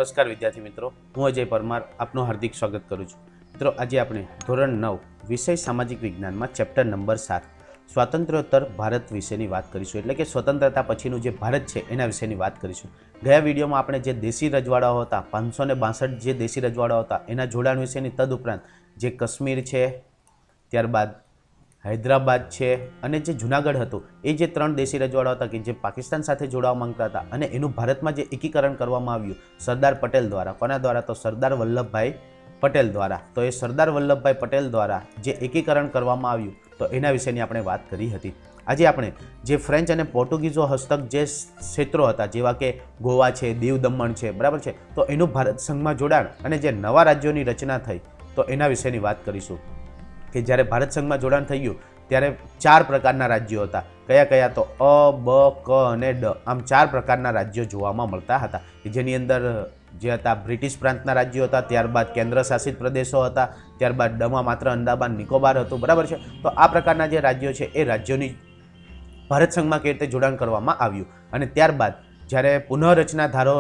નમસ્કાર વિદ્યાર્થી મિત્રો, હું અજય પરમાર આપનું હાર્દિક સ્વાગત કરું છું. મિત્રો, આજે આપણે ધોરણ 9 વિષય સામાજિક વિજ્ઞાનમાં ચેપ્ટર નંબર 7 સ્વાતંત્ર્યોત્તર ભારત વિશેની વાત કરીશું. એટલે કે સ્વતંત્રતા પછીનું જે ભારત છે એના વિશેની વાત કરીશું. ગયા વિડીયોમાં આપણે જે દેશી રજવાડાઓ હતા 562 જે દેશી રજવાડાઓ હતા એના જોડાણ વિશેની, તદુપરાંત જે કાશ્મીર છે, ત્યારબાદ હૈદરાબાદ છે અને જે જૂનાગઢ હતું એ જે 3 દેશી રજવાડા હતા કે જે પાકિસ્તાન સાથે જોડાવા માંગતા હતા અને એનું ભારતમાં જે એકીકરણ કરવામાં આવ્યું સરદાર પટેલ દ્વારા. કોના દ્વારા? તો સરદાર વલ્લભભાઈ પટેલ દ્વારા. તો એ સરદાર વલ્લભભાઈ પટેલ દ્વારા જે એકીકરણ કરવામાં આવ્યું તો એના વિશેની આપણે વાત કરી હતી. આજે આપણે જે ફ્રેન્ચ અને પોર્ટુગીઝો હસ્તક જે ક્ષેત્રો હતા જેવા કે ગોવા છે, દીવ દમણ છે, બરાબર છે, તો એનું ભારત સંઘમાં જોડાણ અને જે નવા રાજ્યોની રચના થઈ તો એના વિશેની વાત કરીશું. કે જ્યારે ભારત સંઘમાં જોડાણ થઈ ગયું ત્યારે 4 પ્રકારના રાજ્યો હતા. કયા કયા? તો અ, બ, ક અને ડ. આમ 4 પ્રકારના રાજ્યો જોવામાં મળતા હતા, જેની અંદર જે હતા બ્રિટિશ પ્રાંતના રાજ્યો હતા, ત્યારબાદ કેન્દ્ર શાસિત પ્રદેશો હતા, ત્યારબાદ ડમાં માત્ર અંદામાન નિકોબાર હતું, બરાબર છે. તો આ પ્રકારના જે રાજ્યો છે એ રાજ્યોની ભારત સંઘમાં કેવી રીતે જોડાણ કરવામાં આવ્યું. અને ત્યારબાદ જ્યારે પુનઃરચના ધારો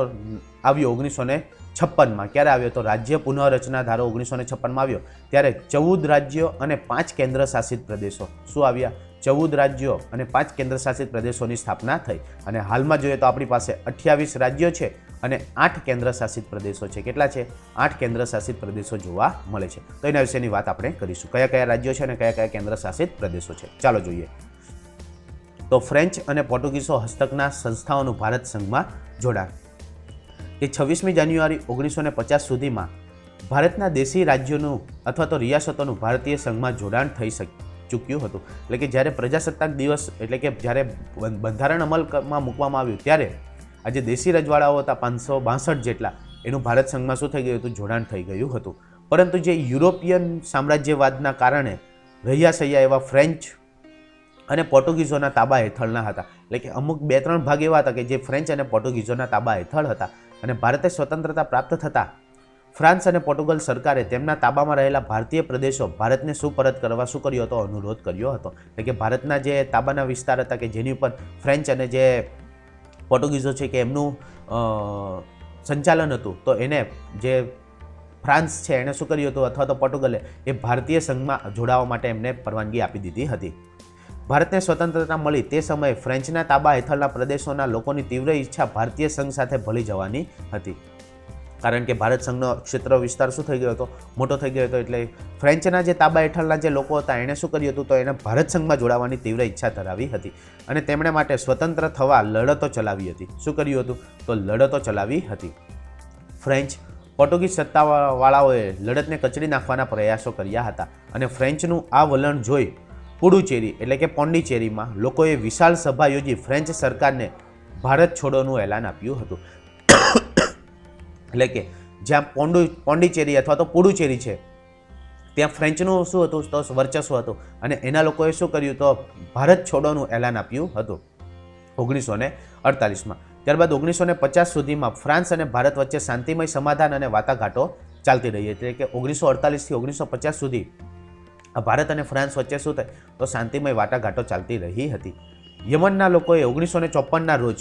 આવ્યો 1956માં, ક્યારે આવ્યો? તો રાજ્ય પુનઃરચના ધારો 1956માં આવ્યો ત્યારે 14 રાજ્યો અને 5 કેન્દ્ર શાસિત પ્રદેશો શું આવ્યા? 14 રાજ્યો અને 5 કેન્દ્ર શાસિત પ્રદેશોની સ્થાપના થઈ. અને હાલમાં જોઈએ તો આપણી પાસે 28 રાજ્યો છે અને 8 કેન્દ્ર શાસિત પ્રદેશો છે. કેટલા છે? 8 કેન્દ્ર શાસિત પ્રદેશો જોવા મળે છે. તો એના વિશેની વાત આપણે કરીશું. કયા કયા રાજ્યો છે અને કયા કયા કેન્દ્ર શાસિત પ્રદેશો છે, ચાલો જોઈએ. તો ફ્રેન્ચ અને પોર્ટુગીઝો હસ્તકના સંસ્થાઓનું ભારત સંઘમાં જોડાણ એ 26મી જાન્યુઆરી 1950 સુધીમાં ભારતના દેશી રાજ્યોનું અથવા તો રિયાસતોનું ભારતીય સંઘમાં જોડાણ થઈ ચૂક્યું હતું. એટલે કે જ્યારે પ્રજાસત્તાક દિવસ એટલે કે જ્યારે બંધારણ અમલમાં મૂકવામાં આવ્યું ત્યારે આ જે દેશી રજવાડાઓ હતા 562 જેટલા, એનું ભારત સંઘમાં શું થઈ ગયું હતું? જોડાણ થઈ ગયું હતું. પરંતુ જે યુરોપિયન સામ્રાજ્યવાદના કારણે રહ્યા સહ્યા એવા ફ્રેન્ચ અને પોર્ટુગીઝોના તાબા હેઠળના હતા. એટલે કે અમુક 2-3 ભાગ એવા હતા કે જે ફ્રેન્ચ અને પોર્ટુગીઝોના તાબા હેઠળ હતા. અને ભારતે સ્વતંત્રતા પ્રાપ્ત થતાં ફ્રાન્સ અને પોર્ટુગલ સરકારે તેમના તાબામાં રહેલા ભારતીય પ્રદેશો ભારતને સુપરત કરવા શું કર્યો હતો? અનુરોધ કર્યો હતો. એટલે કે ભારતના જે તાબાના વિસ્તાર હતા કે જેની ઉપર ફ્રેન્ચ અને જે પોર્ટુગીઝો છે કે એમનું સંચાલન હતું, તો એને જે ફ્રાન્સ છે એણે શું કર્યું હતું અથવા તો પોર્ટુગલે એ ભારતીય સંઘમાં જોડાવા માટે એમને પરવાનગી આપી દીધી હતી. ભારતને સ્વતંત્રતા મળી તે સમયે ફ્રેન્ચના તાબા હેઠળના પ્રદેશોના લોકોની તીવ્ર ઈચ્છા ભારતીય સંઘ સાથે ભળી જવાની હતી. કારણ કે ભારત સંઘનો ક્ષેત્ર વિસ્તાર શું થઈ ગયો હતો? મોટો થઈ ગયો હતો. એટલે ફ્રેન્ચના જે તાબા હેઠળના જે લોકો હતા એણે શું કર્યું હતું? તો એને ભારત સંઘમાં જોડાવાની તીવ્ર ઈચ્છા ધરાવી હતી અને તેમણે માટે સ્વતંત્ર થવા લડતો ચલાવી હતી. શું કર્યું હતું? તો લડતો ચલાવી હતી. ફ્રેન્ચ પોર્ટુગીઝ સત્તાવાળાઓએ લડતને કચડી નાખવાના પ્રયાસો કર્યા હતા અને ફ્રેન્ચનું આ વલણ જોઈ પુડુચેરી એટલે કે પોંડિચેરીમાં લોકોએ વિશાળ સભા યોજી ફ્રેન્ચ સરકારને ભારત છોડોનું એલાન આપ્યું હતું. એટલે કે જ્યાં પોંડિચેરી અથવા તો પુડુચેરી છે ત્યાં ફ્રેન્ચનું શું હતું? તો વર્ચસ્વ હતું અને એના લોકોએ શું કર્યું? તો ભારત છોડોનું એલાન આપ્યું હતું 1948માં. ત્યારબાદ 1950 સુધીમાં ફ્રાન્સ અને ભારત વચ્ચે શાંતિમય સમાધાન અને વાટાઘાટો ચાલતી રહી. એટલે કે 1948થી 1950 સુધી ભારત અને ફ્રાન્સ વચ્ચે શું થાય? તો શાંતિમય વાટાઘાટો ચાલતી રહી હતી. યમનના લોકોએ 1954ના રોજ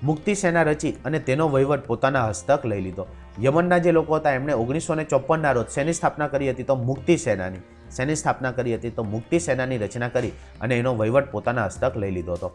મુક્તિ સેના રચી અને તેનો વહીવટ પોતાના હસ્તક લઈ લીધો. યમનના જે લોકો હતા એમણે 1954ના રોજ શેની સ્થાપના કરી હતી? તો મુક્તિ સેનાની. શેની સ્થાપના કરી હતી? તો મુક્તિ સેનાની રચના કરી અને એનો વહીવટ પોતાના હસ્તક લઈ લીધો હતો.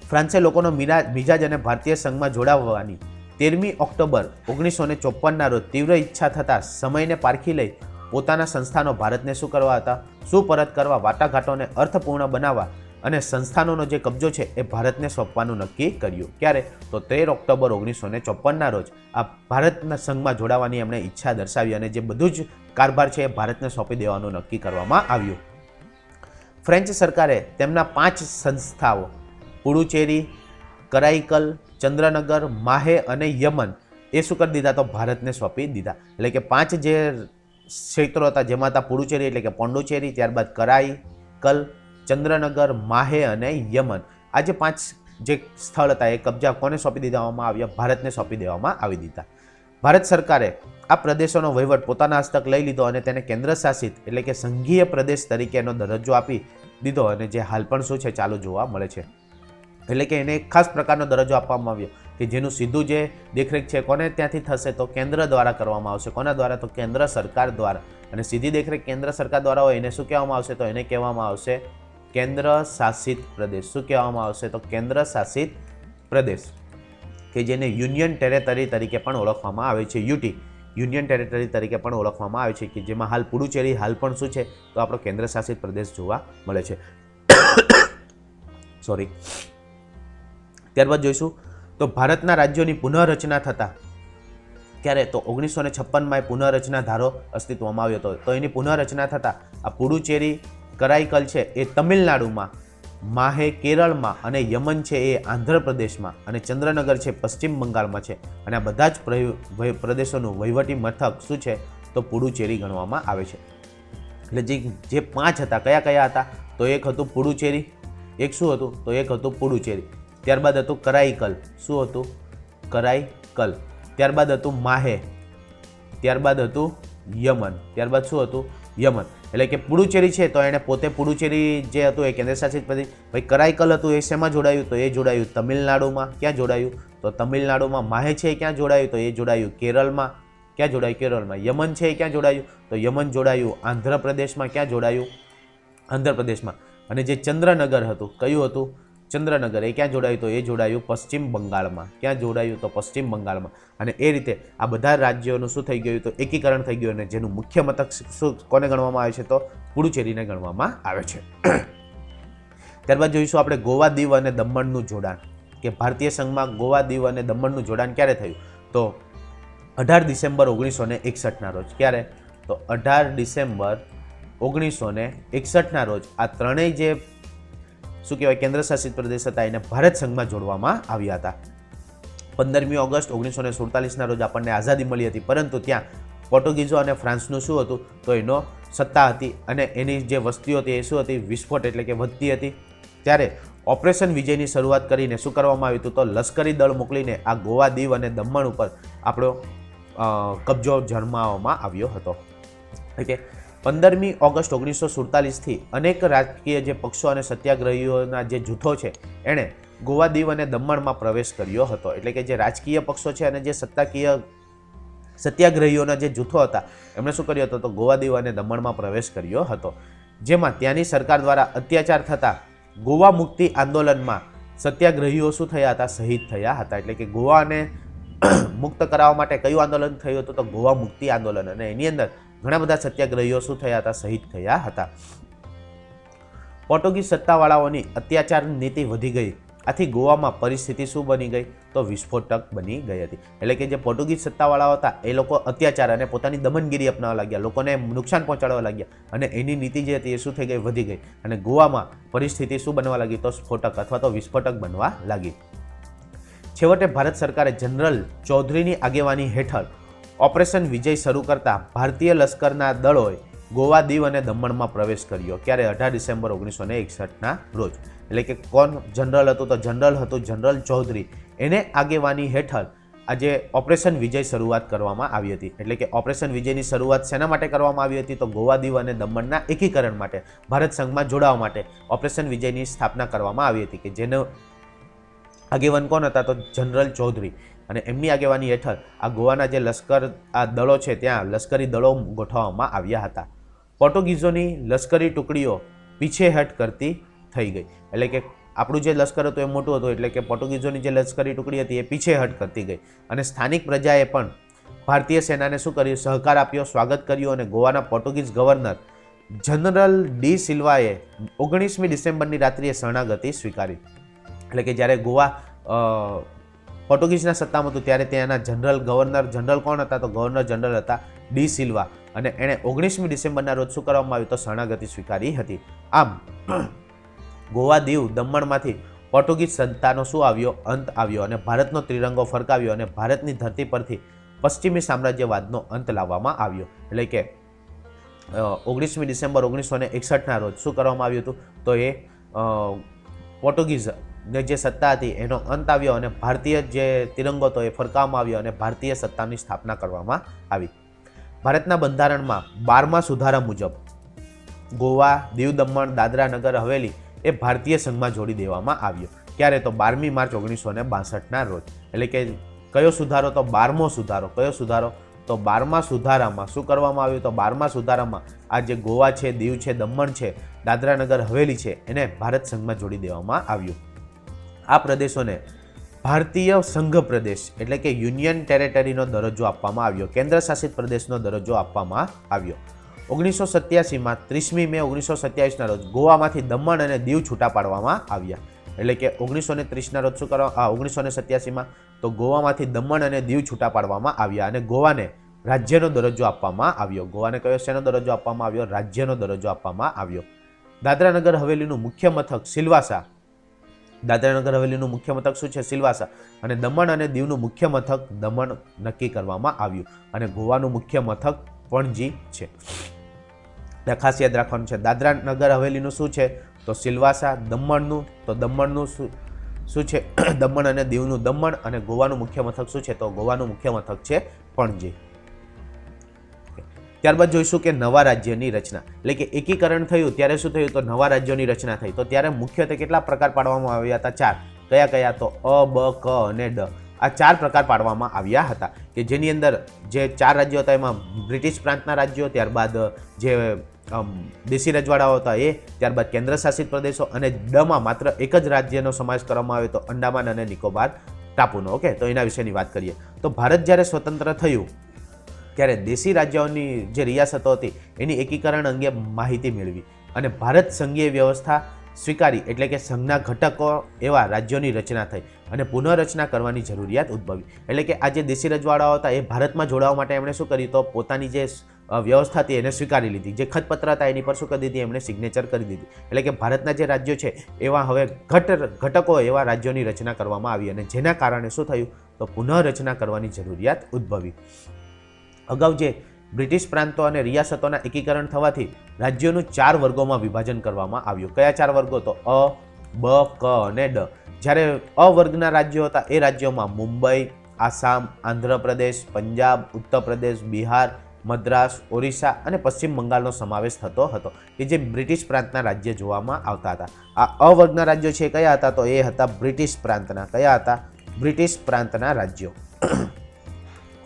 ફ્રાન્સે લોકોનો મિજાજ અને ભારતીય સંઘમાં જોડાવવાની 13મી ઓક્ટોબર 1954ના રોજ તીવ્ર ઈચ્છા થતાં સમયને પારખી લઈ પોતાના સંસ્થાનો ભારતને શું કરવા હતા? સુપરત કરવા, વાટાઘાટોને અર્થપૂર્ણ બનાવવા અને સંસ્થાનોનો જે કબજો છે એ ભારતને સોંપવાનું નક્કી કર્યું. ક્યારે? તો 13 ઓક્ટોબર 1954ના રોજ આ ભારતના સંઘમાં જોડાવાની એમણે ઈચ્છા દર્શાવી અને જે બધું જ કારભાર છે એ ભારતને સોંપી દેવાનું નક્કી કરવામાં આવ્યું. ફ્રેન્ચ સરકારે તેમના 5 સંસ્થાઓ પુડુચેરી, કરાઈકલ, ચંદ્રનગર, માહે અને યમન એ શું કરી દીધા? તો ભારતને સોંપી દીધા. એટલે કે 5 જે ક્ષેત્રો હતા જેમાં હતા પુડુચેરી એટલે કે પોંડુચેરી, ત્યારબાદ કરાઈકલ, ચંદ્રનગર, માહે અને યમન. આ જે 5 જે સ્થળ હતા એ કબજા કોને સોંપી દેવામાં આવ્યા? ભારતને સોંપી દેવામાં આવી દીધા. ભારત સરકારે આ પ્રદેશોનો વહીવટ પોતાના હસ્તક લઈ લીધો અને તેને કેન્દ્ર શાસિત એટલે કે સંઘીય પ્રદેશ તરીકેનો દરજ્જો આપી દીધો અને જે હાલ પણ શું છે ચાલુ જોવા મળે છે. એટલે કે એને એક ખાસ પ્રકારનો દરજ્જો આપવામાં આવ્યો કે જેનું સીધું જે દેખરેખ છે કોને ત્યાંથી થશે તો કેન્દ્ર દ્વારા કરવામાં આવશે. કોના દ્વારા? તો કેન્દ્ર સરકાર દ્વારા. અને સીધી દેખરેખ કેન્દ્ર સરકાર દ્વારા હોય એને શું કહેવામાં આવશે? તો એને કહેવામાં આવશે કેન્દ્ર શાસિત પ્રદેશ. શું કહેવામાં આવશે? તો કેન્દ્ર શાસિત પ્રદેશ, કે જેને યુનિયન ટેરેટરી તરીકે પણ ઓળખવામાં આવે છે. યુટી, યુનિયન ટેરેટરી તરીકે પણ ઓળખવામાં આવે છે, કે જેમાં હાલ પુડુચેરી હાલ પણ શું છે? તો આપણો કેન્દ્ર શાસિત પ્રદેશ જોવા મળે છે. સોરી. ત્યારબાદ જોઈશું તો ભારતના રાજ્યોની પુનઃરચના થતા ક્યારે? તો 1956માં એ પુનઃરચના ધારો અસ્તિત્વમાં આવ્યો હતો. તો એની પુનઃરચના થતાં આ પુડુચેરી કરાઈકલ છે એ તમિલનાડુમાં, માહે કેરળમાં અને યમન છે એ આંધ્રપ્રદેશમાં અને ચંદ્રનગર છે પશ્ચિમ બંગાળમાં છે. અને આ બધા જ પ્રદેશોનું વહીવટી મથક શું છે? તો પુડુચેરી ગણવામાં આવે છે. એટલે જે 5 હતા કયા કયા હતા? તો એક હતું પુડુચેરી, એક શું હતું? તો એક હતું પુડુચેરી. ત્યારબાદ હતું કરાઈકલ. શું હતું? કરાઈકલ. ત્યારબાદ હતું માહે. ત્યારબાદ હતું યમન. ત્યારબાદ શું હતું? યમન. એટલે કે પુડુચેરી છે તો એણે પોતે પુડુચેરી જે હતું એ કેન્દ્રશાસિત પ્રદેશ. ભાઈ કરાઈકલ હતું એ શેમાં જોડાયું? તો એ જોડાયું તમિલનાડુમાં. ક્યાં જોડાયું? તો તમિલનાડુમાં. માહે છે એ ક્યાં જોડાયું? તો એ જોડાયું કેરળમાં. ક્યાં જોડાયું? કેરળમાં. યમન છે એ ક્યાં જોડાયું? તો યમન જોડાયું આંધ્રપ્રદેશમાં. ક્યાં જોડાયું? આંધ્રપ્રદેશમાં. અને જે ચંદ્રનગર હતું, કયું હતું? ચંદ્રનગર, એ ક્યાં જોડાયું? તો એ જોડાયું પશ્ચિમ બંગાળમાં. ક્યાં જોડાયું? તો પશ્ચિમ બંગાળમાં. અને એ રીતે આ બધા રાજ્યોનું શું થઈ ગયું? તો એકીકરણ થઈ ગયું. અને જેનું મુખ્ય મથક શું કોને ગણવામાં આવે છે? તો પુડુચેરીને ગણવામાં આવે છે. ત્યારબાદ જોઈશું આપણે ગોવા, દીવ અને દમણનું જોડાણ, કે ભારતીય સંઘમાં ગોવા, દીવ અને દમણનું જોડાણ ક્યારે થયું? તો 18 ડિસેમ્બર 1961ના રોજ. ક્યારે? તો 18 ડિસેમ્બર 1961ના રોજ આ ત્રણેય જે શું કહેવાય કેન્દ્ર શાસિત પ્રદેશ હતા એને ભારત સંઘમાં જોડવામાં આવ્યા હતા. 15મી ઓગસ્ટ 1947ના રોજ આપણને આઝાદી મળી હતી, પરંતુ ત્યાં પોર્ટુગીઝો અને ફ્રાન્સનું શું હતું? તો એનો સત્તા હતી અને એની જે વસ્તીઓ હતી એ શું હતી? વિસ્ફોટ એટલે કે વધતી હતી. ત્યારે ઓપરેશન વિજયની શરૂઆત કરીને શું કરવામાં આવ્યું હતું? તો લશ્કરી દળ મોકલીને આ ગોવા, દીવ અને દમણ ઉપર આપણો કબજો જમાવવામાં આવ્યો હતો. ઓકે. 15મી ઓગસ્ટ 1947થી અનેક રાજકીય જે પક્ષો અને સત્યાગ્રહીઓના જે જૂથો છે એણે ગોવા, દીવ અને દમણમાં પ્રવેશ કર્યો હતો. એટલે કે જે રાજકીય પક્ષો છે અને જે સત્યાગ્રહીઓના જે જૂથો હતા એમણે શું કર્યું હતું? તો ગોવા, દીવ અને દમણમાં પ્રવેશ કર્યો હતો. જેમાં ત્યાંની સરકાર દ્વારા અત્યાચાર થતા ગોવા મુક્તિ આંદોલનમાં સત્યાગ્રહીઓ શું થયા હતા? શહીદ થયા હતા. એટલે કે ગોવાને મુક્ત કરાવવા માટે કયું આંદોલન થયું હતું? તો ગોવા મુક્તિ આંદોલન. અને એની અંદર ઘણા બધા સત્યાગ્રહીઓ શું થયા હતા? શહીદ થયા હતા. પોર્ટુગીઝ સત્તાવાળાઓની અત્યાચાર નીતિ વધી ગઈ. આથી ગોવામાં પરિસ્થિતિ શું બની ગઈ? તો વિસ્ફોટક બની ગઈ હતી. એટલે કે જે પોર્ટુગીઝ સત્તાવાળાઓ હતા એ લોકો અત્યાચાર અને પોતાની દમનગીરી અપનાવવા લાગ્યા, લોકોને નુકસાન પહોંચાડવા લાગ્યા અને એની નીતિ જે હતી એ શું થઈ ગઈ? વધી ગઈ. અને ગોવામાં પરિસ્થિતિ શું બનવા લાગી? તો સ્ફોટક અથવા તો વિસ્ફોટક બનવા લાગી. છેવટે ભારત સરકારે જનરલ ચૌધરીની આગેવાની હેઠળ ઓપરેશન વિજય શરૂ કરતા ભારતીય લશ્કરના દળોએ ગોવા, દીવ અને દમણમાં પ્રવેશ કર્યો. ક્યારે? 18 ડિસેમ્બર 1961ના રોજ. એટલે કે કોણ જનરલ હતું? તો જનરલ હતું જનરલ ચૌધરી. એને આગેવાની હેઠળ આજે ઓપરેશન વિજય શરૂઆત કરવામાં આવી હતી. એટલે કે ઓપરેશન વિજયની શરૂઆત શેના માટે કરવામાં આવી હતી? તો ગોવા, દીવ અને દમણના એકીકરણ માટે, ભારત સંઘમાં જોડાવા માટે ઓપરેશન વિજયની સ્થાપના કરવામાં આવી હતી, કે જેનો આગેવાન કોણ હતા? તો જનરલ ચૌધરી. અને એમની આગેવાની હેઠળ આ ગોવાના જે લશ્કર આ દળો છે ત્યાં લશ્કરી દળો ગોઠવવામાં આવ્યા હતા. પોર્ટુગીઝોની લશ્કરી ટુકડીઓ પીછેહટ કરતી થઈ ગઈ. એટલે કે આપણું જે લશ્કર હતું એ મોટું હતું, એટલે કે પોર્ટુગીઝોની જે લશ્કરી ટુકડી હતી એ પીછેહટ કરતી ગઈ. અને સ્થાનિક પ્રજાએ પણ ભારતીય સેનાને શું કર્યું? સહકાર આપ્યો, સ્વાગત કર્યું. અને ગોવાના પોર્ટુગીઝ ગવર્નર જનરલ ડી સિલ્વાએ 19મી ડિસેમ્બરની રાત્રિએ શરણાગતિ સ્વીકારી. એટલે કે જ્યારે ગોવા પોર્ટુગીઝના સત્તામાં હતું ત્યારે ત્યાંના ગવર્નર જનરલ કોણ હતા? તો ગવર્નર જનરલ હતા ડી સિલ્વા. અને એણે 19મી ડિસેમ્બરના રોજ શું કરવામાં આવ્યું? તો શરણાગતિ સ્વીકારી હતી. આમ ગોવા, દીવ, દમણમાંથી પોર્ટુગીઝ સત્તાનો શું આવ્યો? અંત આવ્યો. અને ભારતનો ત્રિરંગો ફરકાવ્યો અને ભારતની ધરતી પરથી પશ્ચિમી સામ્રાજ્યવાદનો અંત લાવવામાં આવ્યો. એટલે કે 19મી ડિસેમ્બર 1961ના રોજ શું કરવામાં આવ્યું હતું? તો એ પોર્ટુગીઝ ને જે સત્તા હતી એનો અંત આવ્યો અને ભારતીય જે તિરંગો હતો એ ફરકાવવામાં આવ્યો અને ભારતીય સત્તાની સ્થાપના કરવામાં આવી. ભારતના બંધારણમાં 12મા સુધારા મુજબ ગોવા, દીવ, દમણ, દાદરા, નગર હવેલી એ ભારતીય સંઘમાં જોડી દેવામાં આવ્યો. ક્યારે? તો 12મી માર્ચ 1962ના રોજ. એટલે કે કયો સુધારો? તો 12મો સુધારો. કયો સુધારો? તો 12મા સુધારામાં શું કરવામાં આવ્યું? તો 12મા સુધારામાં આ જે ગોવા છે, દીવ છે, દમણ છે, દાદરા નગર હવેલી છે, એને ભારત સંઘમાં જોડી દેવામાં આવ્યું. આ પ્રદેશોને ભારતીય સંઘ પ્રદેશ એટલે કે યુનિયન ટેરેટરીનો દરજ્જો આપવામાં આવ્યો, કેન્દ્ર શાસિત પ્રદેશનો દરજ્જો આપવામાં આવ્યો. 1987માં 30મી મે 1927ના રોજ ગોવામાંથી દમણ અને દીવ છૂટા પાડવામાં આવ્યા. એટલે કે 1930ના રોજ શું કરવા? 1987માં તો ગોવામાંથી દમણ અને દીવ છૂટા પાડવામાં આવ્યા અને ગોવાને રાજ્યનો દરજ્જો આપવામાં આવ્યો. ગોવાને કયો શેનો દરજ્જો આપવામાં આવ્યો? રાજ્યનો દરજ્જો આપવામાં આવ્યો. દાદરા નગર હવેલીનું મુખ્ય મથક સિલવાસા. દાદરા નગર હવેલીનું મુખ્ય મથક શું છે? સિલવાસા. અને દમણ અને દીવનું મુખ્ય મથક દમણ નક્કી કરવામાં આવ્યું અને ગોવાનું મુખ્ય મથક પણજી છે. ખાસ યાદ રાખવાનું છે. દાદરા નગર હવેલીનું શું છે? તો સિલવાસા. દમણનું તો દમણનું શું છે? દમણ અને દીવનું દમણ. અને ગોવાનું મુખ્ય મથક શું છે? તો ગોવાનું મુખ્ય મથક છે પણજી. ત્યારબાદ જોઈશું કે નવા રાજ્યની રચના. એટલે કે એકીકરણ થયું ત્યારે શું થયું? તો નવા રાજ્યોની રચના થઈ. તો ત્યારે મુખ્યત્વે કેટલા પ્રકાર પાડવામાં આવ્યા હતા? 4. કયા કયા? તો અ, બ, ક અને ડ. આ 4 પ્રકાર પાડવામાં આવ્યા હતા કે જેની અંદર જે 4 રાજ્યો હતા એમાં બ્રિટિશ પ્રાંતના રાજ્યો, ત્યારબાદ જે દેશી રજવાડાઓ હતા એ, ત્યારબાદ કેન્દ્ર શાસિત પ્રદેશો અને ડમાં માત્ર એક જ રાજ્યનો સમાવેશ કરવામાં આવ્યો તો અંદામાન અને નિકોબાર ટાપુનો. ઓકે, તો એના વિશેની વાત કરીએ તો ભારત જ્યારે સ્વતંત્ર થયું ત્યારે દેશી રાજ્યોની જે રિયાસતો હતી એની એકીકરણ અંગે માહિતી મેળવી અને ભારત સંઘીય વ્યવસ્થા સ્વીકારી એટલે કે સંઘના ઘટકો એવા રાજ્યોની રચના થઈ અને પુનઃરચના કરવાની જરૂરિયાત ઉદ્ભવી. એટલે કે આ જે દેશી રજવાડાઓ હતા એ ભારતમાં જોડાવા માટે એમણે શું કર્યું? તો પોતાની જે વ્યવસ્થા હતી એને સ્વીકારી લીધી. જે ખતપત્ર હતા એની પર શું કરી દીધી? એમણે સિગ્નેચર કરી દીધી. એટલે કે ભારતના જે રાજ્યો છે એવા હવે ઘટકો એવા રાજ્યોની રચના કરવામાં આવી અને જેના કારણે શું થયું? તો પુનઃરચના કરવાની જરૂરિયાત ઉદ્ભવી. અગાઉ જે બ્રિટિશ પ્રાંતો અને રિયાસતોના એકીકરણ થવાથી રાજ્યોનું 4 વર્ગોમાં વિભાજન કરવામાં આવ્યું. કયા 4 વર્ગો? તો અ, બ, ક અને ડ. જ્યારે અ વર્ગના રાજ્યો હતા એ રાજ્યોમાં મુંબઈ, આસામ, આંધ્રપ્રદેશ, પંજાબ, ઉત્તર પ્રદેશ, બિહાર, મદ્રાસ, ઓરિસ્સા અને પશ્ચિમ બંગાળનો સમાવેશ થતો હતો કે જે બ્રિટિશ પ્રાંતના રાજ્ય જોવામાં આવતા હતા. આ અ વર્ગના રાજ્યો છે કયા હતા? તો એ હતા બ્રિટિશ પ્રાંતના. કયા હતા? બ્રિટિશ પ્રાંતના રાજ્યો.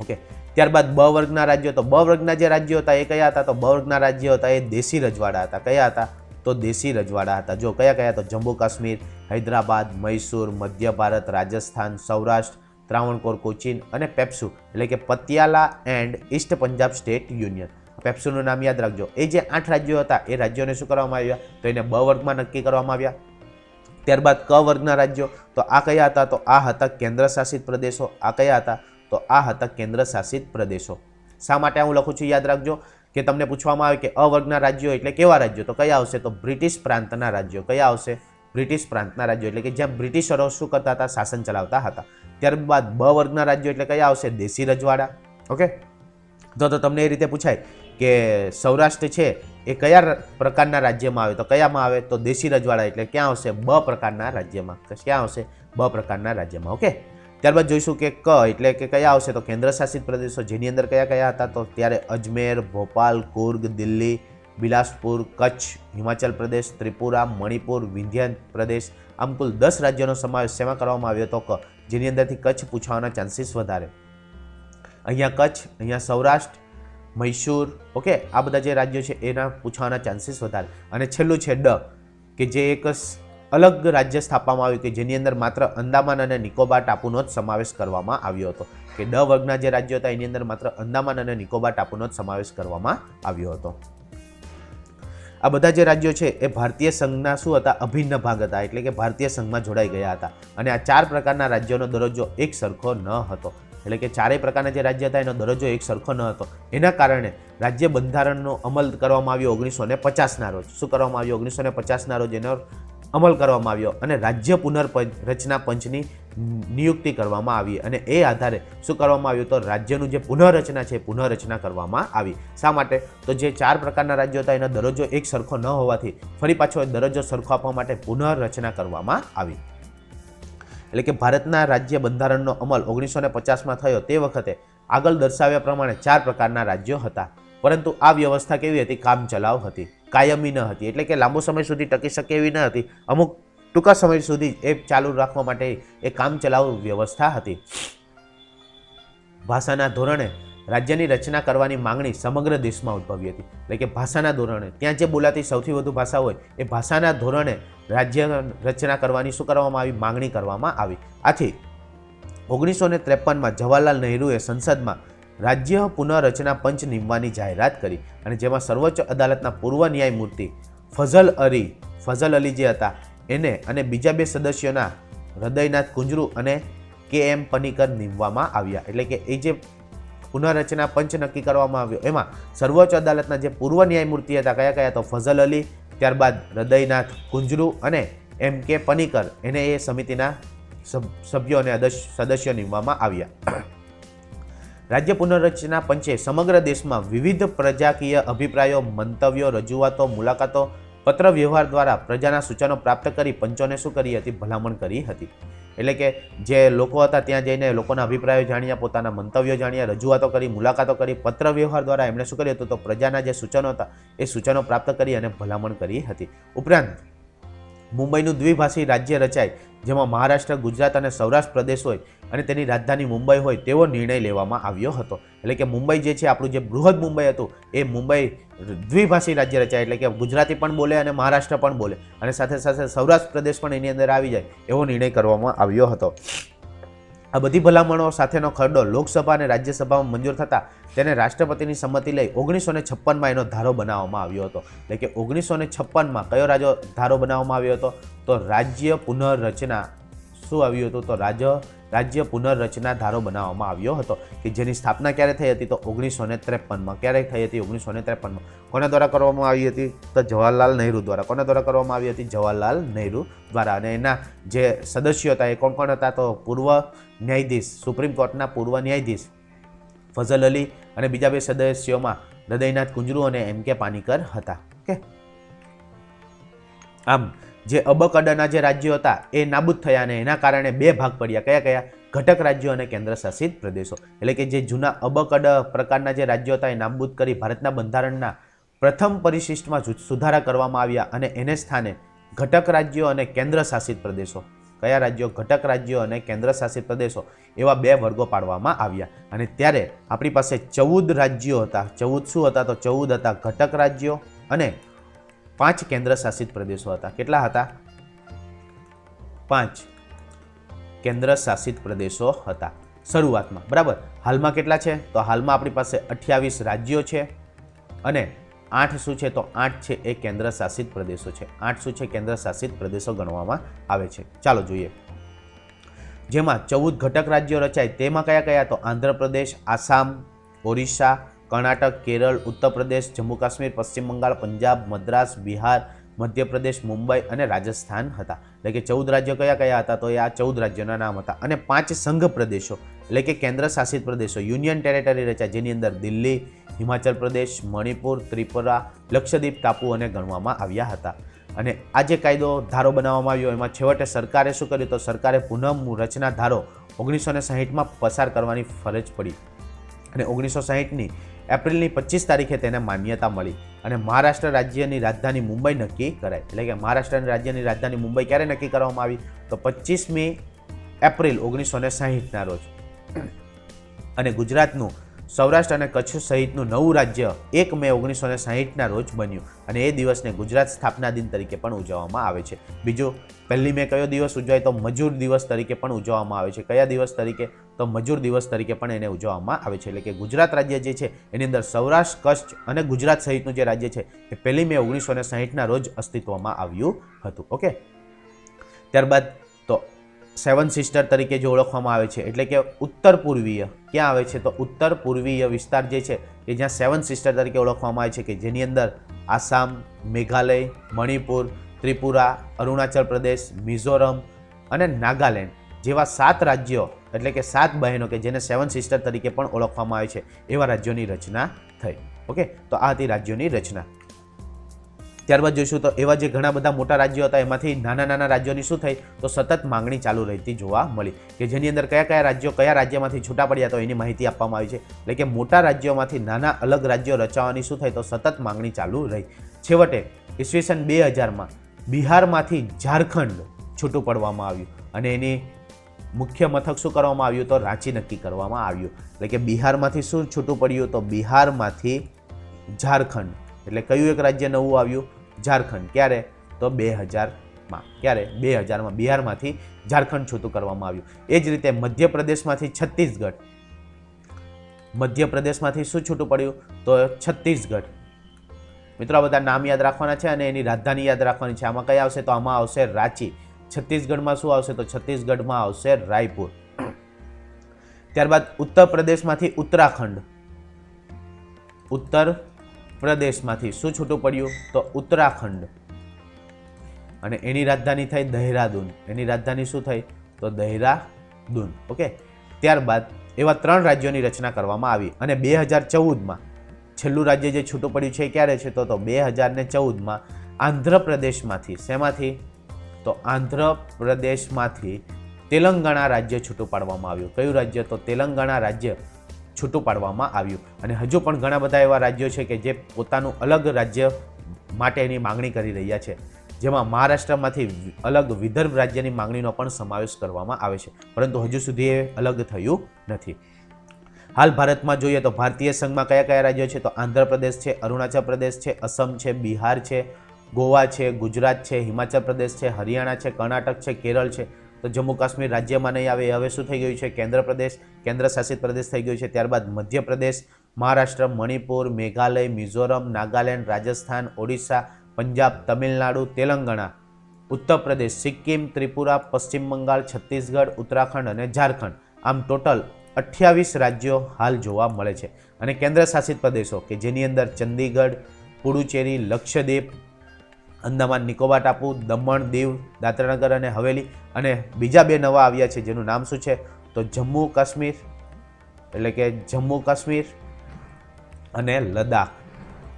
ઓકે, ત્યારબાદ બ વર્ગના રાજ્યો. તો બ વર્ગના જે રાજ્યો હતા એ કયા હતા? તો બ વર્ગના રાજ્યો હતા એ દેશી રજવાડા હતા. કયા હતા? તો દેશી રજવાડા હતા. જો કયા કયા? તો જમ્મુ કાશ્મીર, હૈદરાબાદ, મૈસૂર, મધ્ય ભારત, રાજસ્થાન, સૌરાષ્ટ્ર, ત્રાવણકોર, કોચીન અને પેપ્સુ એટલે કે Patiala and East Punjab State Union. પેપ્સુનું નામ યાદ રાખજો. એ જે 8 રાજ્યો હતા એ રાજ્યોને શું કરવામાં આવ્યા? તો એને બ વર્ગમાં નક્કી કરવામાં આવ્યા. ત્યારબાદ ક વર્ગના રાજ્યો. તો આ કયા હતા? તો આ હતા કેન્દ્ર શાસિત પ્રદેશો. આ કયા હતા? તો આ હતા કેન્દ્ર શાસિત પ્રદેશો. શા માટે હું લખું છું? યાદ રાખજો કે તમને પૂછવામાં આવે કે અ વર્ગના રાજ્યો એટલે કેવા રાજ્યો? તો કયા આવશે? તો બ્રિટિશ પ્રાંતના રાજ્યો. કયા આવશે? બ્રિટિશ પ્રાંતના રાજ્યો એટલે કે જ્યાં બ્રિટિશરો શું કરતા હતા? શાસન ચલાવતા હતા. ત્યારબાદ બ વર્ગના રાજ્યો એટલે કયા આવશે? દેશી રજવાડા. ઓકે, તો તમને એ રીતે પૂછાય કે સૌરાષ્ટ્ર છે એ કયા પ્રકારના રાજ્યમાં આવે? તો કયામાં આવે? તો દેશી રજવાડા એટલે ક્યાં આવશે? બ પ્રકારના રાજ્યમાં. ક્યાં આવશે? બ પ્રકારના રાજ્યમાં. ઓકે, ત્યારબાદ જોઈશું કે ક એટલે કે કયા આવશે? તો કેન્દ્ર શાસિત પ્રદેશો જેની અંદર કયા કયા હતા? તો ત્યારે અજમેર, ભોપાલ, કુર્ગ, દિલ્હી, બિલાસપુર, કચ્છ, હિમાચલ પ્રદેશ, ત્રિપુરા, મણિપુર, વિંધ્ય પ્રદેશ. આમ કુલ 10 રાજ્યોનો સમાવેશ શેમાં કરવામાં આવ્યો? તો ક, જેની અંદરથી કચ્છ પૂછવાના ચાન્સીસ વધારે. અહીંયા કચ્છ, અહીંયા સૌરાષ્ટ્ર, મૈસૂર. ઓકે, આ બધા જે રાજ્યો છે એના પૂછવાના ચાન્સીસ વધારે. અને છેલ્લું છે ડ કે જે એક અલગ રાજ્ય સ્થાપવામાં આવ્યું કે જેની અંદર માત્ર અંદામાન અને નિકોબાર ટાપુનો જ સમાવેશ કરવામાં આવ્યો હતો. કે ડ વર્ગના જે રાજ્યો હતા એની અંદર માત્ર અંદામાન અને નિકોબાર ટાપુનો જ સમાવેશ કરવામાં આવ્યો હતો. આ બધા જે રાજ્યો છે એ ભારતીય સંઘના શું હતા? અભિન્ન ભાગ હતા. એટલે કે ભારતીય સંઘમાં જોડાઈ ગયા હતા. અને આ 4 પ્રકારના રાજ્યોનો દરજ્જો એક સરખો ન હતો. એટલે કે 4 પ્રકારના જે રાજ્ય હતા એનો દરજ્જો એક સરખો ન હતો. એના કારણે રાજ્ય બંધારણનો અમલ કરવામાં આવ્યો 1950ના રોજ. શું કરવામાં આવ્યું? 1950ના રોજ એનો અમલ કરવામાં આવ્યો અને રાજ્ય પુનર્રચના પંચની નિયુક્તિ કરવામાં આવી અને એ આધારે શું કરવામાં આવ્યું? તો રાજ્યનું જે પુનઃરચના છે પુનઃરચના કરવામાં આવી. શા માટે? તો જે 4 પ્રકારના રાજ્યો હતા એનો દરજ્જો એક સરખો ન હોવાથી ફરી પાછો દરજ્જો સરખો આપવા માટે પુનઃરચના કરવામાં આવી. એટલે કે ભારતના રાજ્ય બંધારણનો અમલ 1950માં થયો તે વખતે આગળ દર્શાવ્યા પ્રમાણે 4 પ્રકારના રાજ્યો હતા. પરંતુ આ વ્યવસ્થા કેવી હતી? કામચલાઉ હતી, કાયમી ન હતી. એટલે કે લાંબો સમય સુધી ટકી શકે એવી ન હતી. અમુક ટૂંકા સમય સુધી એ ચાલુ રાખવા માટે એ કામચલાઉ વ્યવસ્થા હતી. ભાષાના ધોરણે રાજ્યની રચના કરવાની માંગણી સમગ્ર દેશમાં ઉદ્ભવી હતી. એટલે કે ભાષાના ધોરણે ત્યાં જે બોલાતી સૌથી વધુ ભાષા હોય એ ભાષાના ધોરણે રાજ્ય રચના કરવાની શું કરવામાં આવી? માંગણી કરવામાં આવી. આથી 1953માં જવાહરલાલ નહેરુએ સંસદમાં રાજ્ય પુનઃરચના પંચ નિમવાની જાહેરાત કરી અને જેમાં સર્વોચ્ચ અદાલતના પૂર્વ ન્યાયમૂર્તિ ફઝલ અલી જે હતા એને અને બીજા 2 સદસ્યોના હૃદયનાથ કુંજરુ અને KM પનીકર નિમવામાં આવ્યા. એટલે કે એ જે પુનઃરચના પંચ નક્કી કરવામાં આવ્યો એમાં સર્વોચ્ચ અદાલતના જે પૂર્વ ન્યાયમૂર્તિ હતા કયા તો ફઝલ અલી, ત્યારબાદ હૃદયનાથ કુંજરુ અને MK પનીકર એને એ સમિતિના સભ્યો અને સદસ્યો નિમવામાં આવ્યા. રાજ્ય પુનઃરચના પંચે સમગ્ર દેશમાં વિવિધ પ્રજાકીય અભિપ્રાયો, મંતવ્યો, રજૂઆતો, મુલાકાતો, પત્ર વ્યવહાર દ્વારા પ્રજાના સૂચનો પ્રાપ્ત કરી પંચોને શું કરી હતી? ભલામણ કરી હતી. એટલે કે જે લોકો હતા ત્યાં જઈને લોકોના અભિપ્રાયો જાણ્યા, પોતાના મંતવ્યો જાણ્યા, રજૂઆતો કરી, મુલાકાતો કરી, પત્ર વ્યવહાર દ્વારા એમણે શું કર્યું હતું? તો પ્રજાના જે સૂચનો હતા એ સૂચનો પ્રાપ્ત કરી અને ભલામણ કરી હતી. ઉપરાંત મુંબઈનું દ્વિભાષી રાજ્ય રચાય જેમાં મહારાષ્ટ્ર, ગુજરાત અને સૌરાષ્ટ્ર પ્રદેશ હોય અને તેની રાજધાની મુંબઈ હોય તેવો નિર્ણય લેવામાં આવ્યો હતો. એટલે કે મુંબઈ જે છે આપણું જે બૃહદ મુંબઈ હતું એ મુંબઈ દ્વિભાષી રાજ્ય રચાય. એટલે કે ગુજરાતી પણ બોલે અને મહારાષ્ટ્ર પણ બોલે અને સાથે સાથે સૌરાષ્ટ્ર પ્રદેશ પણ એની અંદર આવી જાય એવો નિર્ણય કરવામાં આવ્યો હતો. આ બધી ભલામણો સાથેનો ખરડો લોકસભા અને રાજ્યસભામાં મંજૂર થતાં તેને રાષ્ટ્રપતિની સંમતિ લઈ 1956માં એનો ધારો બનાવવામાં આવ્યો હતો. એટલે કે 1956માં કયો ધારો બનાવવામાં આવ્યો હતો? તો રાજ્ય પુનઃરચના શું આવ્યું હતું? તો રાજ્ય પુનઃરચના ધારો બનાવવામાં આવ્યો હતો કે જેની સ્થાપના ક્યારે થઈ હતી? તો 1953માં. ક્યારે થઈ હતી? 1953માં. કોના દ્વારા કરવામાં આવી હતી? તો જવાહરલાલ નહેરુ દ્વારા. કોના દ્વારા કરવામાં આવી હતી? જવાહરલાલ નહેરુ દ્વારા. અને એના જે સદસ્યો હતા એ કોણ હતા? તો પૂર્વ ન્યાયાધીશ, સુપ્રીમ કોર્ટના પૂર્વ ન્યાયાધીશ ફઝલ અલી અને બીજા 2 સદસ્યોમાં હૃદયનાથ કુંજરુ અને MK પાનીકર હતા. ઓકે, આમ જે અબકડના જે રાજ્યો હતા એ નાબૂદ થયા અને એના કારણે 2 ભાગ પડ્યા. કયા? ઘટક રાજ્યો અને કેન્દ્ર શાસિત પ્રદેશો. એટલે કે જે જૂના અબકડ પ્રકારના જે રાજ્યો હતા એ નાબૂદ કરી ભારતના બંધારણના પ્રથમ પરિશિષ્ટમાં સુધારા કરવામાં આવ્યા અને એને સ્થાને ઘટક રાજ્યો અને કેન્દ્ર શાસિત પ્રદેશો. કયા રાજ્યો? ઘટક રાજ્યો અને કેન્દ્ર શાસિત પ્રદેશો એવા 2 વર્ગો પાડવામાં આવ્યા. અને ત્યારે આપણી પાસે 14 રાજ્યો હતા. 14 શું હતા? તો 14 હતા ઘટક રાજ્યો અને 5 કેન્દ્ર શાસિત પ્રદેશો હતા. કેટલા હતા? 5 કેન્દ્ર શાસિત પ્રદેશો હતા શરૂઆતમાં. બરાબર. હાલમાં કેટલા છે? તો હાલમાં આપણી પાસે 28 રાજ્યો છે અને 8 શું છે? તો 8 છે એ કેન્દ્ર શાસિત પ્રદેશો છે. 8 શું છે? કેન્દ્ર શાસિત પ્રદેશો ગણવામાં આવે છે. ચાલો જોઈએ. જેમાં 14 ઘટક રાજ્યો રચાય તેમાં કયા? તો આંધ્રપ્રદેશ, આસામ, ઓરિસ્સા, કર્ણાટક, કેરળ, ઉત્તર પ્રદેશ, જમ્મુ કાશ્મીર, પશ્ચિમ બંગાળ, પંજાબ, મદ્રાસ, બિહાર, મધ્યપ્રદેશ, મુંબઈ અને રાજસ્થાન હતા. એટલે કે 14 રાજ્યો કયા હતા? તો આ 14 રાજ્યોના નામ હતા. અને 5 સંઘ પ્રદેશો એટલે કે કેન્દ્ર શાસિત પ્રદેશો, યુનિયન ટેરેટરી રચાય જેની અંદર દિલ્હી, હિમાચલ પ્રદેશ, મણિપુર, ત્રિપુરા, લક્ષદ્વીપ ટાપુ અને ગણવામાં આવ્યા હતા. અને આ જે કાયદો ધારો બનાવવામાં આવ્યો એમાં છેવટે સરકારે શું કર્યું? તો સરકારે પુનઃરચના ધારો 1960માં પસાર કરવાની ફરજ પડી અને 1960ની એપ્રિલની 25 તારીખે તેને માન્યતા મળી અને મહારાષ્ટ્ર રાજ્યની રાજધાની મુંબઈ નક્કી કરાઈ. એટલે કે મહારાષ્ટ્રની રાજ્યની રાજધાની મુંબઈ ક્યારે નક્કી કરવામાં આવી? તો 25મી એપ્રિલ 1960ના રોજ. અને ગુજરાતનું સૌરાષ્ટ્ર અને કચ્છ સહિતનું નવું રાજ્ય 1 મે 1960ના રોજ બન્યું અને એ દિવસને ગુજરાત સ્થાપના દિન તરીકે પણ ઉજવવામાં આવે છે. બીજું 1 મે કયો દિવસ ઉજવાય? તો મજૂર દિવસ તરીકે પણ ઉજવવામાં આવે છે. કયા દિવસ તરીકે? તો મજૂર દિવસ તરીકે પણ એને ઉજવવામાં આવે છે. એટલે કે ગુજરાત રાજ્ય જે છે એની અંદર સૌરાષ્ટ્ર, કચ્છ અને ગુજરાત સહિતનું જે રાજ્ય છે એ 1 મે 1960ના રોજ અસ્તિત્વમાં આવ્યું હતું. ઓકે, ત્યારબાદ તો 7 સિસ્ટર તરીકે જે ઓળખવામાં આવે છે એટલે કે ઉત્તર પૂર્વીય. ક્યાં આવે છે? તો ઉત્તર પૂર્વીય વિસ્તાર જે છે એ જ્યાં 7 સિસ્ટર તરીકે ઓળખવામાં આવે છે કે જેની અંદર આસામ, મેઘાલય, મણિપુર, ત્રિપુરા, અરુણાચલ પ્રદેશ, મિઝોરમ અને નાગાલેન્ડ જેવા 7 રાજ્યો એટલે કે 7 બહેનો કે જેને 7 સિસ્ટર તરીકે પણ ઓળખવામાં આવે છે એવા રાજ્યોની રચના થઈ. ઓકે, તો આ હતી રાજ્યોની રચના. ત્યારબાદ જોઈશું તો એવા જે ઘણા બધા મોટા રાજ્યો હતા એમાંથી નાના નાના રાજ્યોની શું થઈ? તો સતત માંગણી ચાલુ રહેતી જોવા મળી કે જેની અંદર કયા રાજ્યો કયા રાજ્યમાંથી છૂટા પડ્યા તો એની માહિતી આપવામાં આવી છે. એટલે કે મોટા રાજ્યોમાંથી નાના અલગ રાજ્યો રચાવવાની શું થઈ? તો સતત માંગણી ચાલુ રહી. છેવટે ઈસવીસન 2000માં બિહારમાંથી ઝારખંડ છૂટું પડવામાં આવ્યું અને એની મુખ્ય મથક શું કરવામાં આવ્યું તો રાંચી નક્કી કરવામાં આવ્યું. એટલે કે બિહારમાંથી શું છૂટું પડ્યું તો બિહારમાંથી ઝારખંડ, એટલે કયું એક રાજ્ય નવું આવ્યું ઝારખંડ. ક્યારે તો 2000માં. ક્યારે 2000માં બિહારમાંથી ઝારખંડ છૂટું કરવામાં આવ્યું. એ જ રીતે મધ્યપ્રદેશમાંથી છત્તીસગઢ, મધ્યપ્રદેશમાંથી શું છૂટું પડ્યું તો છત્તીસગઢ. મિત્રો આ બધા નામ યાદ રાખવાના છે અને એની રાજધાની યાદ રાખવાની છે. આમાં કઈ આવશે તો આમાં આવશે રાંચી. છત્તીસગઢમાં શું આવશે તો છત્તીસગઢમાં આવશે રાયપુર. ત્યારબાદ ઉત્તર પ્રદેશમાંથી ઉત્તરાખંડ, ઉત્તર પ્રદેશમાંથી શું છૂટું પડ્યું તો ઉત્તરાખંડ અને એની રાજધાની થઈ દહેરાદૂન. એની રાજધાની શું થઈ તો દહેરાદૂન. ઓકે. ત્યારબાદ એવા 3 રાજ્યોની રચના કરવામાં આવી અને 2014માં છેલ્લું રાજ્ય જે છૂટું પડ્યું છે ક્યારે છે તો 2014માં આંધ્રપ્રદેશમાંથી, શેમાંથી તો આંધ્રપ્રદેશમાંથી તેલંગાણા રાજ્ય છૂટું પાડવામાં આવ્યું. કયું રાજ્ય તો તેલંગાણા રાજ્ય છૂટું પાડવામાં આવ્યું. અને હજુ પણ ઘણા બધા એવા રાજ્યો છે કે જે પોતાનું અલગ રાજ્ય માટેની માંગણી કરી રહ્યા છે, જેમાં મહારાષ્ટ્રમાંથી અલગ વિદર્ભ રાજ્યની માંગણીનો પણ સમાવેશ કરવામાં આવે છે, પરંતુ હજુ સુધી એ અલગ થયું નથી. હાલ ભારતમાં જોઈએ તો ભારતીય સંઘમાં કયા કયા રાજ્યો છે તો આંધ્રપ્રદેશ છે, અરુણાચલ પ્રદેશ છે, અસમ છે, બિહાર છે, ગોવા છે, ગુજરાત છે, હિમાચલ પ્રદેશ છે, હરિયાણા છે, કર્ણાટક છે, કેરળ છે. તો જમ્મુ કાશ્મીર રાજ્યમાં નહીં આવે, હવે શું થઈ ગયું છે કેન્દ્ર પ્રદેશ, કેન્દ્ર શાસિત પ્રદેશ થઈ ગયું છે. ત્યારબાદ મધ્યપ્રદેશ, મહારાષ્ટ્ર, મણિપુર, મેઘાલય, મિઝોરમ, નાગાલેન્ડ, રાજસ્થાન, ઓડિશા, પંજાબ, તમિલનાડુ, તેલંગાણા, ઉત્તર પ્રદેશ, સિક્કિમ, ત્રિપુરા, પશ્ચિમ બંગાળ, છત્તીસગઢ, ઉત્તરાખંડ અને ઝારખંડ. આમ ટોટલ 28 રાજ્યો હાલ જોવા મળે છે. અને કેન્દ્ર શાસિત પ્રદેશો કે જેની અંદર ચંદીગઢ, પુડુચેરી, લક્ષદ્વીપ, અંદામાન નિકોબાર ટાપુ, દમણ, દીવ, દાદરાનગર અને હવેલી અને બીજા 2 નવા આવ્યા છે જેનું નામ શું છે તો જમ્મુ કાશ્મીર, એટલે કે જમ્મુ કાશ્મીર અને લદ્દાખ.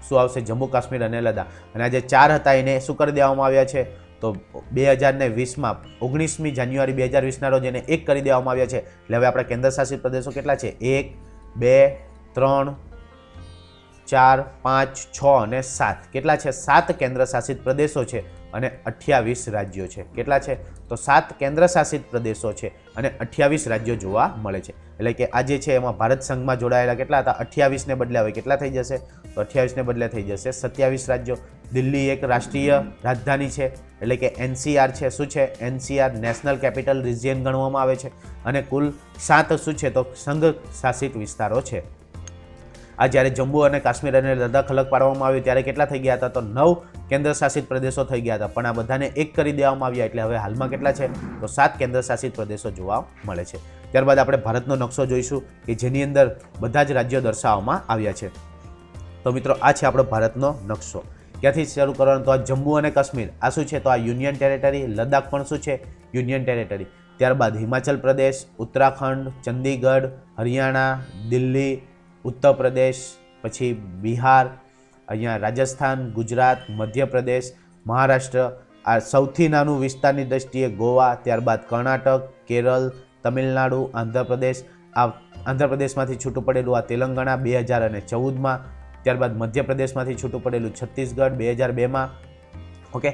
શું આવશે જમ્મુ કાશ્મીર અને લદ્દાખ. અને આ જે 4 હતા એને શું કરી દેવામાં આવ્યા છે તો 2020માં 19મી જાન્યુઆરી 2020ના રોજ એને 1 કરી દેવામાં આવ્યા છે. એટલે હવે આપણા કેન્દ્ર શાસિત પ્રદેશો કેટલા છે 1, 2, 3, 4, 5, 6 અને 7. કેટલા છે 7 કેન્દ્ર શાસિત પ્રદેશો છે અને 28 રાજ્યો છે. કેટલા છે તો 7 કેન્દ્ર શાસિત પ્રદેશો છે અને 28 રાજ્યો જોવા મળે છે. એટલે કે આ જે છે એમાં ભારત સંઘમાં જોડાયેલા કેટલા હતા 28ને બદલે હવે કેટલા થઈ જશે તો 28ને બદલે થઈ જશે 27 રાજ્યો. દિલ્હી એક રાષ્ટ્રીય રાજધાની છે, એટલે કે NCR છે. શું છે NCR, નેશનલ કેપિટલ રિજિયન ગણવામાં આવે છે. અને કુલ 7 શું છે તો સંઘ શાસિત વિસ્તારો છે. આ જ્યારે જમ્મુ અને કાશ્મીર અને લદ્દાખ અલગ પાડવામાં આવ્યું ત્યારે કેટલા થઈ ગયા હતા તો 9 કેન્દ્ર શાસિત પ્રદેશો થઈ ગયા હતા, પણ આ બધાને 1 કરી દેવામાં આવ્યા. એટલે હવે હાલમાં કેટલા છે તો 7 કેન્દ્ર શાસિત પ્રદેશો જોવા મળે છે. ત્યારબાદ આપણે ભારતનો નકશો જોઈશું કે જેની અંદર બધા જ રાજ્યો દર્શાવવામાં આવ્યા છે. તો મિત્રો આ છે આપણો ભારતનો નકશો. ક્યાંથી શરૂ કરવાનું તો આ જમ્મુ અને કાશ્મીર આ શું છે તો આ યુનિયન ટેરેટરી, લદ્દાખ પણ શું છે યુનિયન ટેરેટરી. ત્યારબાદ હિમાચલ પ્રદેશ, ઉત્તરાખંડ, ચંદીગઢ, હરિયાણા, દિલ્હી, ઉત્તર પ્રદેશ, પછી બિહાર, અહીંયા રાજસ્થાન, ગુજરાત, મધ્યપ્રદેશ, મહારાષ્ટ્ર, આ સૌથી નાનું વિસ્તારની દ્રષ્ટિએ ગોવા, ત્યારબાદ કર્ણાટક, કેરળ, તમિલનાડુ, આંધ્રપ્રદેશ. આ આંધ્રપ્રદેશમાંથી છૂટું પડેલું આ તેલંગાણા 2014માં. ત્યારબાદ મધ્યપ્રદેશમાંથી છૂટું પડેલું છત્તીસગઢ 2002માં. ઓકે.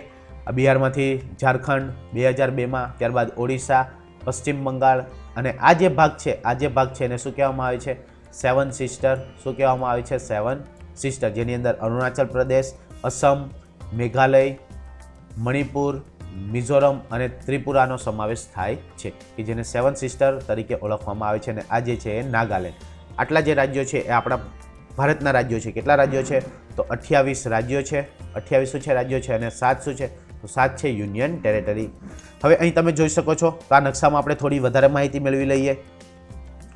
આ બિહારમાંથી ઝારખંડ 2002માં. ત્યારબાદ ઓડિશા, પશ્ચિમ બંગાળ અને આ જે ભાગ છે એને શું કહેવામાં આવે છે 7 સિસ્ટર. શું કહેવામાં આવે છે 7 સિસ્ટર, જેની અંદર અરુણાચલ પ્રદેશ, અસમ, મેઘાલય, મણિપુર, મિઝોરમ અને ત્રિપુરાનો સમાવેશ થાય છે કે જેને 7 સિસ્ટર તરીકે ઓળખવામાં આવે છે. અને આ જે છે એ નાગાલેન્ડ. આટલા જે રાજ્યો છે એ આપણા ભારતના રાજ્યો છે. કેટલા રાજ્યો છે તો 28 રાજ્યો છે. 28 શું છે રાજ્યો છે અને 7 શું છે તો 7 છે યુનિયન ટેરેટરી. હવે અહીં તમે જોઈ શકો છો તો આ નકશામાં આપણે થોડી વધારે માહિતી મેળવી લઈએ.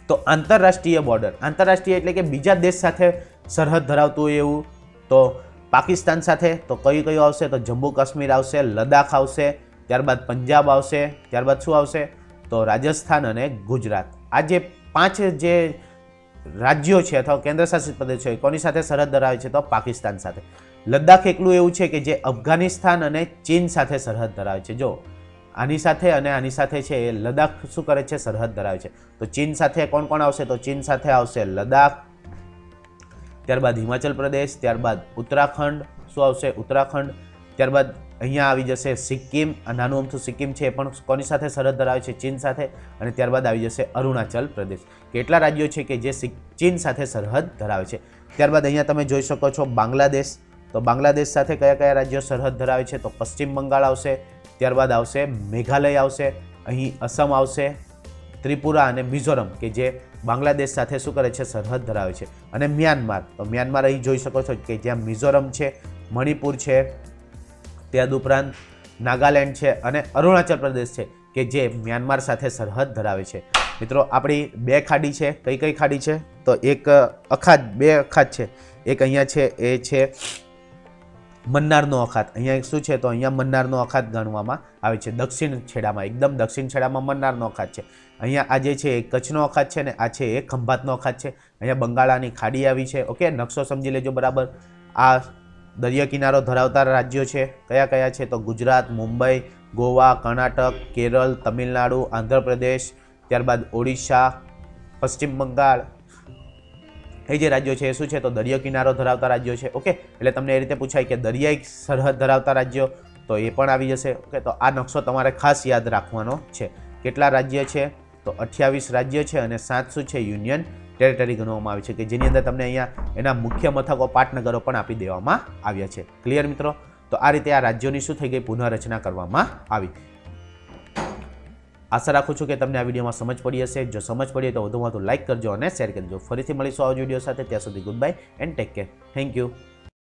તો આંતરરાષ્ટ્રીય બોર્ડર, આંતરરાષ્ટ્રીય એટલે કે બીજા દેશ સાથે સરહદ ધરાવતું હોય એવું, તો પાકિસ્તાન સાથે તો કયું આવશે તો જમ્મુ કાશ્મીર આવશે, લદ્દાખ આવશે, ત્યારબાદ પંજાબ આવશે, ત્યારબાદ શું આવશે તો રાજસ્થાન અને ગુજરાત. આ જે 5 જે રાજ્યો છે અથવા કેન્દ્ર શાસિત પ્રદેશ છે કોની સાથે સરહદ ધરાવે છે તો પાકિસ્તાન સાથે. લદ્દાખ એકલું એવું છે કે જે અફઘાનિસ્તાન અને ચીન સાથે સરહદ ધરાવે છે. જો આની સાથે અને આની સાથે છે એ લદ્દાખ શું કરે છે સરહદ ધરાવે છે. તો ચીન સાથે કોણ કોણ આવશે તો ચીન સાથે આવશે લદ્દાખ, ત્યારબાદ હિમાચલ પ્રદેશ, ત્યારબાદ ઉત્તરાખંડ. શું આવશે ઉત્તરાખંડ, ત્યારબાદ અહીંયા આવી જશે સિક્કિમ, નાનું અમથું સિક્કિમ છે એ પણ કોની સાથે સરહદ ધરાવે છે? ચીન સાથે. અને ત્યારબાદ આવી જશે અરુણાચલ પ્રદેશ. કેટલા રાજ્યો છે કે જે ચીન સાથે સરહદ ધરાવે છે? ત્યારબાદ અહીંયા તમે જોઈ શકો છો બાંગ્લાદેશ. તો બાંગ્લાદેશ સાથે કયા કયા રાજ્યો સરહદ ધરાવે છે? તો પશ્ચિમ બંગાળ આવશે, ત્યારબાદ આવશે મેઘાલય આવશે, અહીં અસમ આવશે, ત્રિપુરા અને મિઝોરમ કે જે બાંગ્લાદેશ સાથે શું કરે છે? સરહદ ધરાવે છે. અને મ્યાનમાર, તો મ્યાનમાર અહીં જોઈ શકો છો કે જ્યાં મિઝોરમ છે, મણિપુર છે, ત્યાર ઉપરાંત નાગાલેન્ડ છે અને અરુણાચલ પ્રદેશ છે કે જે મ્યાનમાર સાથે સરહદ ધરાવે છે. મિત્રો આપણી બે ખાડી છે. કઈ કઈ ખાડી છે? તો એક અખાત, બે અખાત છે. એક અહીંયા છે એ છે મન્નારનો અખાત. અહીંયા શું છે? તો અહીંયા મન્નારનો અખાત ગણવામાં આવે છે. દક્ષિણ છેડામાં, એકદમ દક્ષિણ છેડામાં મન્નારનો અખાત છે. અહીંયા આ જે છે એ કચ્છનો અખાત છે ને આ છે એ ખંભાતનો અખાત છે. અહીંયા બંગાળાની ખાડી આવી છે. ઓકે, નકશો સમજી લેજો બરાબર. આ દરિયા કિનારો ધરાવતા રાજ્યો છે. કયા કયા છે? તો ગુજરાત, મુંબઈ, ગોવા, કર્ણાટક, કેરળ, તમિલનાડુ, આંધ્રપ્રદેશ, ત્યારબાદ ઓડિશા, પશ્ચિમ બંગાળ. એ જે રાજ્યો છે એ શું છે? તો દરિયા કિનારો ધરાવતા રાજ્યો છે. ઓકે, એટલે તમને એ રીતે પૂછાય કે દરિયાઈ સરહદ ધરાવતા રાજ્યો, તો એ પણ આવી જશે. ઓકે, તો આ નકશો તમારે ખાસ યાદ રાખવાનો છે. કેટલા રાજ્ય છે? તો 28 રાજ્ય છે અને 7 શું છે? યુનિયન ટેરેટરી ગણવામાં આવે છે કે જેની અંદર તમને અહીંયા એના મુખ્ય મથકો, પાટનગરો પણ આપી દેવામાં આવ્યા છે. ક્લિયર મિત્રો? તો આ રીતે આ રાજ્યોની શું થઈ ગઈ? પુનઃરચના કરવામાં આવી. આશા રાખું છું કે તમને આ વિડીયોમાં સમજ પડી હશે. જો સમજ પડી તો વધુમાં વધુ લાઇક કરજો અને શેર કરજો. ફરીથી મળીશું આ વિડીયો સાથે. ત્યાં સુધી good bye and take care. Thank you.